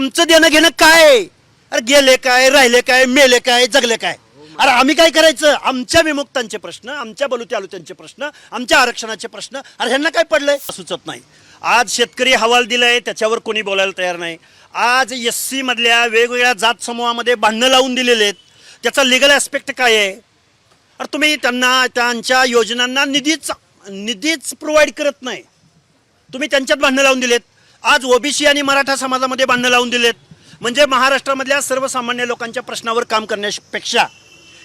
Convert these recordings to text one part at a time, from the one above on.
आमचं देणं घेणं काय? अरे गेले काय, राहिले काय, मेले काय, जगले काय? अरे आम्ही काय करायचं? आमच्या विमुक्तांचे प्रश्न, आमच्या बलुते आलुत्यांचे प्रश्न, आमच्या आरक्षणाचे प्रश्न, अरे ह्यांना काय पडलंय सुचत नाही. आज शेतकरी हवाल दिलाय, त्याच्यावर कोणी बोलायला तयार नाही. आज SC मधल्या वेगवेगळ्या जात समूहामध्ये भांडणं लावून दिलेले आहेत. त्याचा लिगल ॲस्पेक्ट काय आहे? अरे तुम्ही त्यांना त्यांच्या योजनांना निधीच प्रोव्हाइड करत नाही. तुम्ही त्यांच्यात भांडणं लावून दिलेत. आज OBC आणि मराठा समाजामध्ये भांडणं लावून दिलेत. म्हणजे महाराष्ट्रामधल्या सर्वसामान्य लोकांच्या प्रश्नावर काम करण्यापेक्षा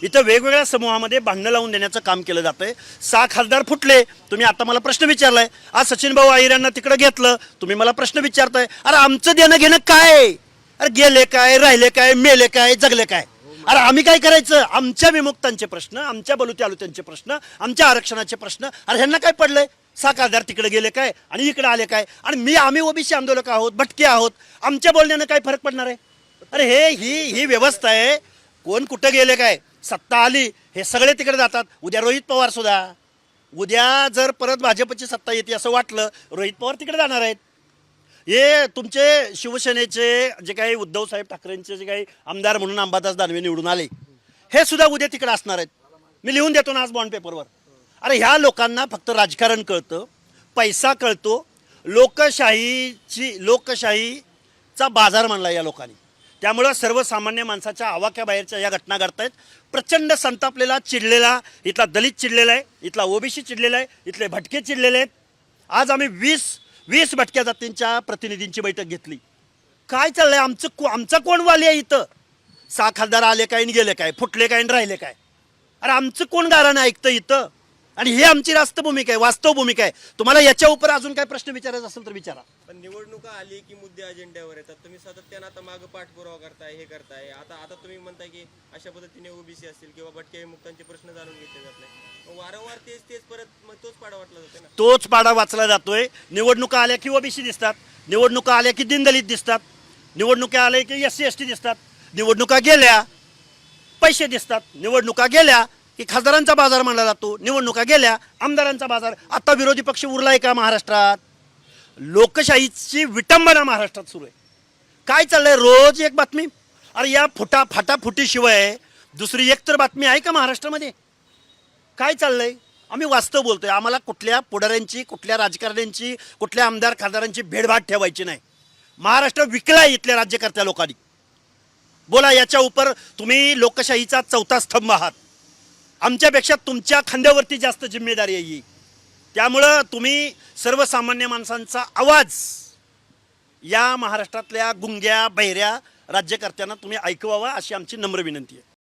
इथं वेगवेगळ्या समूहामध्ये भांडणं लावून देण्याचं काम केलं जातंय. 6 खासदार फुटले. तुम्ही आता मला प्रश्न विचारलाय. आज सचिन भाऊ अहिरांना तिकडे घेतलं, तुम्ही मला प्रश्न विचारताय. अरे आमचं देणं घेणं काय? अरे गेले काय, राहिले काय, मेले काय, जगले काय? अरे आम्ही काय करायचं? आमच्या विमुक्तांचे प्रश्न, आमच्या बलुते आलुत्यांचे प्रश्न, आमच्या आरक्षणाचे प्रश्न, अरे ह्यांना काय पडलंय? 6 खासदार तिकडे गेले काय आणि इकडे आले काय? आणि आम्ही OBC आंदोलक आहोत, भटके आहोत, आमच्या बोलण्यानं काय फरक पडणार आहे? अरे ही व्यवस्था आहे. कोण कुठं गेले काय? सत्ता आली, हे सगळे तिकडे जातात. उद्या रोहित पवार सुद्धा, उद्या जर परत भाजपची सत्ता येते असं वाटलं, रोहित पवार तिकडे जाणार आहेत. हे तुमचे शिवसेनेचे जे काही उद्धव साहेब ठाकरेंचे जे काही आमदार म्हणून अंबादास दानवे निवडून आले, हे सुद्धा उद्या तिकडे असणार आहेत. मी लिहून देतो ना आज बॉन्ड पेपरवर. अरे ह्या लोकांना फक्त राजकारण कळतं, पैसा कळतो, लोकशाहीचा बाजार मांडला या लोकांनी. त्यामुळं सर्वसामान्य माणसाच्या आवाक्याबाहेरच्या या घटना घडत आहेत. प्रचंड संतापलेला, चिडलेला इथला दलित चिडलेला आहे, इथला OBC चिडलेला आहे, इथले भटके चिडलेले आहेत. आज आम्ही 20 भटक्या जातींच्या प्रतिनिधींची बैठक घेतली. काय चाललंय? आमचा कोण वाली आहे इथं? 6 खासदार आले काय आणि गेले काय, फुटले काय आणि राहिले काय? अरे आमचं कोण गारानं ऐकतं इथं? आणि ही आमची रास्त भूमिका आहे, वास्तव भूमिका आहे. तुम्हाला याच्या उपर अजून काय प्रश्न विचारायचा असेल तर विचारा. पण निवडणुका आली की मुद्दे अजेंड्यावर येतात. तुम्ही सातत्यानं आता मागं पाठपुरावा करताय, हे करताय. आता तुम्ही म्हणताय की अशा पद्धतीने OBC असतील किंवा भटक्या विमुक्तांचे प्रश्न जाणून घेतले जात नाही. वारंवार तेच परत मग तोच पाडा वाटला जातोय ना. तोच पाडा वाचला जातोय. निवडणुका आल्या की OBC दिसतात, निवडणुका आल्या की दीनदलित दिसतात, निवडणुका आल्या की SC ST दिसतात, निवडणुका गेल्या पैसे दिसतात, निवडणुका गेल्या की खासदारांचा बाजार मानला जातो, निवडणुका गेल्या आमदारांचा बाजार. आता विरोधी पक्ष उरलाय का महाराष्ट्रात? लोकशाहीची विटंबना महाराष्ट्रात सुरू आहे. काय चाललंय? रोज एक बातमी. अरे या फाटाफुटीशिवाय दुसरी एक तर बातमी आहे का महाराष्ट्रामध्ये? काय चाललंय? आम्ही वास्तव बोलतोय. आम्हाला कुठल्या पुढाऱ्यांची, कुठल्या राजकारण्यांची, कुठल्या आमदार खासदारांची भेडभाट ठेवायची नाही. महाराष्ट्र विकलाय इथल्या राज्यकर्त्या लोकांनी. बोला याच्या उपर. तुम्ही लोकशाहीचा 4था स्तंभ आहात. आमच्यापेक्षा तुमच्या खांद्यावरती जास्त जिम्मेदारी आहे ही. त्यामुळं तुम्ही सर्वसामान्य माणसांचा आवाज या महाराष्ट्रातल्या गुंग्या बहिऱ्या राज्यकर्त्यांना तुम्ही ऐकवावा अशी आमची नम्र विनंती आहे.